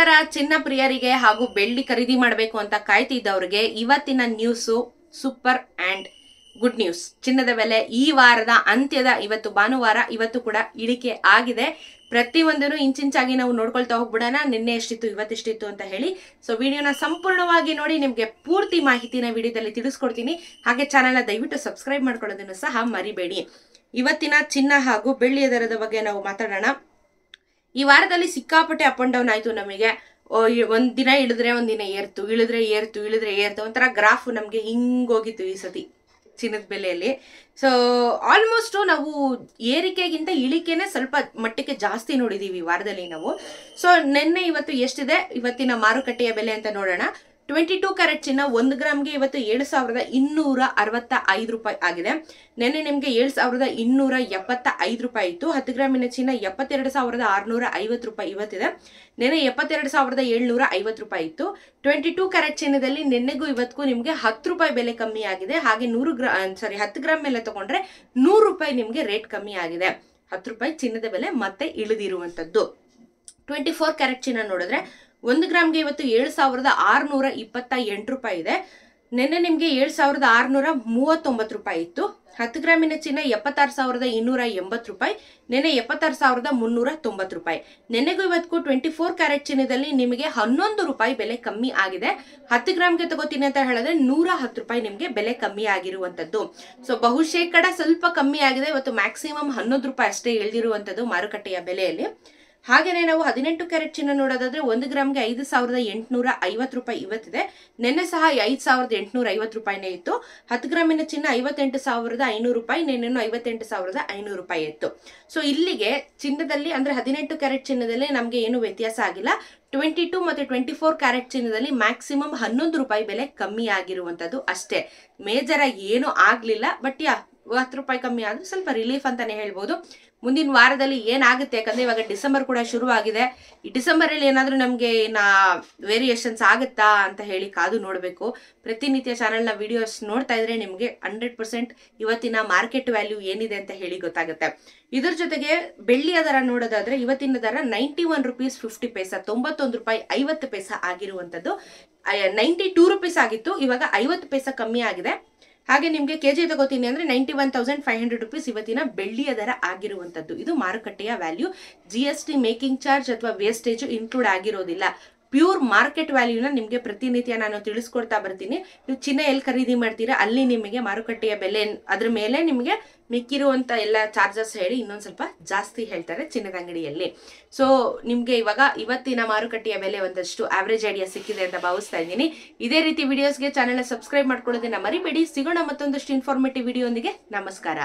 ನಮಸ್ಕಾರ ಚಿನ್ನ ಪ್ರಿಯರಿಗೆ ಹಾಗೂ ಬೆಳ್ಳಿ ಖರೀದಿ ಮಾಡಬೇಕು ಅಂತ ಕಾಯ್ತಿದ್ದವರಿಗೆ ಇವತ್ತಿನ news super and good news. ಚಿನ್ನದ ಬೆಲೆ ಈ ವಾರದ ಅಂತ್ಯದ ಇವತ್ತು ಭಾನುವಾರ ಇವತ್ತು ಕೂಡ ಇಳಿಕೆ ಆಗಿದೆ. ಪ್ರತಿಯೊಂದನ್ನು ಇಂಚಿಂಚಾಗಿ ನಾವು ನೋಡ್ಕೊಳ್ತಾ ಹೋಗ್ಬಿಡೋಣ. ನಿನ್ನೆ ಎಷ್ಟಿತ್ತು ಇವತ್ತೆಷ್ಟಿತ್ತು ಅಂತ ಹೇಳಿ. ಸೊ ವಿಡಿಯೋನ ಸಂಪೂರ್ಣವಾಗಿ ನೋಡಿ, ನಿಮಗೆ ಪೂರ್ತಿ ಮಾಹಿತಿನ ವಿಡಿಯೋದಲ್ಲಿ ತಿಳಿಸ್ಕೊಡ್ತೀನಿ. ಹಾಗೆ ಚಾನೆಲ್ನ ದಯವಿಟ್ಟು ಸಬ್ಸ್ಕ್ರೈಬ್ ಮಾಡ್ಕೊಳ್ಳೋದನ್ನು ಸಹ ಮರಿಬೇಡಿ. ಇವತ್ತಿನ ಚಿನ್ನ ಹಾಗೂ ಬೆಳ್ಳಿಯ ದರದ ಬಗ್ಗೆ ನಾವು ಮಾತಾಡೋಣ. ಈ ವಾರದಲ್ಲಿ ಸಿಕ್ಕಾಪಟ್ಟೆ ಅಪ್ ಅಂಡ್ ಡೌನ್ ಆಯ್ತು. ನಮಗೆ ಒಂದಿನ ಇಳಿದ್ರೆ ಒಂದಿನ ಏರ್ತು, ಇಳಿದ್ರೆ ಏರ್ತು ಒಂಥರ ಗ್ರಾಫ್ ನಮಗೆ ಹಿಂಗೋಗಿತ್ತು ಈ ಸತಿ ಚಿನ್ನದ ಬೆಲೆಯಲ್ಲಿ. ಸೊ ಆಲ್ಮೋಸ್ಟ್ ನಾವು ಏರಿಕೆಗಿಂತ ಇಳಿಕೆನೆ ಸ್ವಲ್ಪ ಮಟ್ಟಕ್ಕೆ ಜಾಸ್ತಿ ನೋಡಿದೀವಿ ಈ ವಾರದಲ್ಲಿ ನಾವು. ಸೊ ನಿನ್ನೆ ಇವತ್ತು ಎಷ್ಟಿದೆ ಇವತ್ತಿನ ಮಾರುಕಟ್ಟೆಯ ಬೆಲೆ ಅಂತ ನೋಡೋಣ. 22 ಕ್ಯಾರೆಟ್ ಚಿನ್ನ 1 ಗ್ರಾಮ್ಗೆ ಇವತ್ತು 7,265 ರೂಪಾಯಿ ಆಗಿದೆ. ನಿನ್ನೆ ನಿಮಗೆ 7,275 ರೂಪಾಯಿ ಇತ್ತು. 10 ಗ್ರಾಮಿನ ಚಿನ್ನ 72,650 ರೂಪಾಯಿ ಇವತ್ತಿದೆ. ನಿನ್ನೆ 72,750 ರೂಪಾಯಿ ಇತ್ತು. 22 ಕ್ಯಾರೆಟ್ ಚಿನ್ನದಲ್ಲಿ ನಿನ್ನೆಗೂ ಇವತ್ತಿಗೂ ನಿಮಗೆ 10 ರೂಪಾಯಿ ಬೆಲೆ ಕಮ್ಮಿ ಆಗಿದೆ. ಹಾಗೆ 10 ಗ್ರಾಮ್ ಮೇಲೆ ತಗೊಂಡ್ರೆ 100 ರೂಪಾಯಿ ನಿಮಗೆ ರೇಟ್ ಕಮ್ಮಿ ಆಗಿದೆ. 10 ರೂಪಾಯಿ ಚಿನ್ನದ ಬೆಲೆ ಮತ್ತೆ ಇಳಿದಿರುವಂತದ್ದು. 24 ಕ್ಯಾರೆಟ್ ಚಿನ್ನ ನೋಡಿದ್ರೆ 1 ಗ್ರಾಮ್ಗೆ ಇವತ್ತು 7,628 ರೂಪಾಯಿ ಇದೆ. ನಿನ್ನೆ ನಿಮಗೆ 7,639 ರೂಪಾಯಿ ಇತ್ತು. 10 ಗ್ರಾಮಿನ ಚಿನ್ನ 76,280 ರೂಪಾಯಿ, ನಿನ್ನೆ 76,390 ರೂಪಾಯಿ. ನಿನ್ನೆಗೂ ಇವತ್ತಿಗೂ 24 ಕ್ಯಾರೆಟ್ ಚಿನ್ನದಲ್ಲಿ ನಿಮಗೆ 11 ರೂಪಾಯಿ ಬೆಲೆ ಕಮ್ಮಿ ಆಗಿದೆ. 10 ಗ್ರಾಮ್ಗೆ ತಗೋತೀನಿ ಅಂತ ಹೇಳಿದ್ರೆ 110 ರೂಪಾಯಿ ನಿಮಗೆ ಬೆಲೆ ಕಮ್ಮಿ ಆಗಿರುವಂತದ್ದು. ಸೊ ಬಹುಶೇಕಡ ಸ್ವಲ್ಪ ಕಮ್ಮಿ ಆಗಿದೆ. ಇವತ್ತು ಮ್ಯಾಕ್ಸಿಮಮ್ 11 ರೂಪಾಯಿ ಅಷ್ಟೇ ಇಳಿದಿರುವಂತದ್ದು ಮಾರುಕಟ್ಟೆಯ ಬೆಲೆಯಲ್ಲಿ. ಹಾಗೆಯೇ ನಾವು 18 ಕ್ಯಾರೆಟ್ ಚಿನ್ನ ನೋಡೋದಾದ್ರೆ 1 ಗ್ರಾಮ್ಗೆ 5,850 ರೂಪಾಯಿ ಇವತ್ತಿದೆ. ನಿನ್ನೆ ಸಹ 5,850 ರೂಪಾಯಿನೇ ಇತ್ತು. 10 ಗ್ರಾಮಿನ ಚಿನ್ನ 58,500 ರೂಪಾಯಿ, ನಿನ್ನೆನೂ 58,500 ರೂಪಾಯಿ ಇತ್ತು. ಸೊ ಇಲ್ಲಿಗೆ ಚಿನ್ನದಲ್ಲಿ ಅಂದ್ರೆ 18 ಕ್ಯಾರೆಟ್ ಚಿನ್ನದಲ್ಲಿ ನಮಗೆ ಏನು ವ್ಯತ್ಯಾಸ ಆಗಿಲ್ಲ. 22 ಮತ್ತೆ 24 ಕ್ಯಾರೆಟ್ ಚಿನ್ನದಲ್ಲಿ ಮ್ಯಾಕ್ಸಿಮಮ್ 11 ರೂಪಾಯಿ ಬೆಲೆ ಕಮ್ಮಿ ಆಗಿರುವಂತದ್ದು ಅಷ್ಟೇ. ಮೇಜರ್ ಆಗಿ ಏನು ಆಗ್ಲಿಲ್ಲ. ಬಟ್ 10 ರೂಪಾಯಿ ಕಮ್ಮಿ ಆದ್ರೂ ಸ್ವಲ್ಪ ರಿಲೀಫ್ ಅಂತಾನೆ ಹೇಳ್ಬೋದು. ಮುಂದಿನ ವಾರದಲ್ಲಿ ಏನಾಗುತ್ತೆ, ಯಾಕಂದ್ರೆ ಇವಾಗ ಡಿಸೆಂಬರ್ ಕೂಡ ಶುರು ಆಗಿದೆ. ಈ ಡಿಸೆಂಬರ್ ಅಲ್ಲಿ ಏನಾದ್ರೂ ನಮ್ಗೆ ವೇರಿಯೇಷನ್ಸ್ ಆಗುತ್ತಾ ಅಂತ ಹೇಳಿ ಕಾದು ನೋಡ್ಬೇಕು. ಪ್ರತಿನಿತ್ಯ ಚಾನೆಲ್ನ ವಿಡಿಯೋಸ್ ನೋಡ್ತಾ ಇದ್ರೆ ನಿಮ್ಗೆ 100% ಇವತ್ತಿನ ಮಾರ್ಕೆಟ್ ವ್ಯಾಲ್ಯೂ ಏನಿದೆ ಅಂತ ಹೇಳಿ ಗೊತ್ತಾಗುತ್ತೆ. ಇದ್ರ ಜೊತೆಗೆ ಬೆಳ್ಳಿಯ ದರ ನೋಡೋದಾದ್ರೆ ಇವತ್ತಿನ ದರ 91 ರೂಪೀಸ್ 50 ಪೈಸಾ, 91 ರೂಪಾಯಿ 50 ಪೈಸಾ ಆಗಿರುವಂತದ್ದು. 92 ರೂಪೀಸ್ ಆಗಿತ್ತು, ಇವಾಗ 50 ಪೈಸಾ ಕಮ್ಮಿ ಆಗಿದೆ. ಹಾಗೆ ನಿಮಗೆ ಕೆಜಿ ತಗೋತೀನಿ ಅಂದ್ರೆ 91,500 ರೂಪೀಸ್ ಇವತ್ತಿನ ಬೆಳ್ಳಿಯ ದರ ಆಗಿರುವಂತದ್ದು. ಇದು ಮಾರುಕಟ್ಟೆಯ ವ್ಯಾಲ್ಯೂ. GST ಮೇಕಿಂಗ್ ಚಾರ್ಜ್ ಅಥವಾ ವೇಸ್ಟೇಜ್ ಇನ್ಕ್ಲೂಡ್ ಆಗಿರೋದಿಲ್ಲ. ಪ್ಯೂರ್ ಮಾರ್ಕೆಟ್ ವ್ಯಾಲ್ಯೂನ ನಿಮಗೆ ಪ್ರತಿನಿತ್ಯ ನಾನು ತಿಳಿಸ್ಕೊಡ್ತಾ ಬರ್ತೀನಿ. ನೀವು ಚಿನ್ನ ಎಲ್ಲಿ ಖರೀದಿ ಮಾಡ್ತೀರಾ ಅಲ್ಲಿ ನಿಮಗೆ ಮಾರುಕಟ್ಟೆಯ ಬೆಲೆ ಅದ್ರ ಮೇಲೆ ನಿಮಗೆ ಮಿಕ್ಕಿರುವಂತ ಎಲ್ಲ ಚಾರ್ಜಸ್ ಹೇಳಿ ಇನ್ನೊಂದು ಸ್ವಲ್ಪ ಜಾಸ್ತಿ ಹೇಳ್ತಾರೆ ಚಿನ್ನದ ಅಂಗಡಿಯಲ್ಲಿ. ಸೊ ನಿಮ್ಗೆ ಇವತ್ತಿನ ಮಾರುಕಟ್ಟೆಯ ಬೆಲೆ ಒಂದಷ್ಟು ಆವರೇಜ್ ಐಡಿಯಾ ಸಿಕ್ಕಿದೆ ಅಂತ ಭಾವಿಸ್ತಾ ಇದ್ದೀನಿ. ಇದೇ ರೀತಿ ವಿಡಿಯೋಸ್ಗೆ ಚಾನೆಲ್ ಸಬ್ಸ್ಕ್ರೈಬ್ ಮಾಡ್ಕೊಳ್ಳೋದನ್ನ ಮರಿಬೇಡಿ. ಸಿಗೋಣ ಮತ್ತೊಂದಷ್ಟು ಇನ್ಫಾರ್ಮೇಟಿವ್ ವಿಡಿಯೋ ಒಂದಿಗೆ. ನಮಸ್ಕಾರ.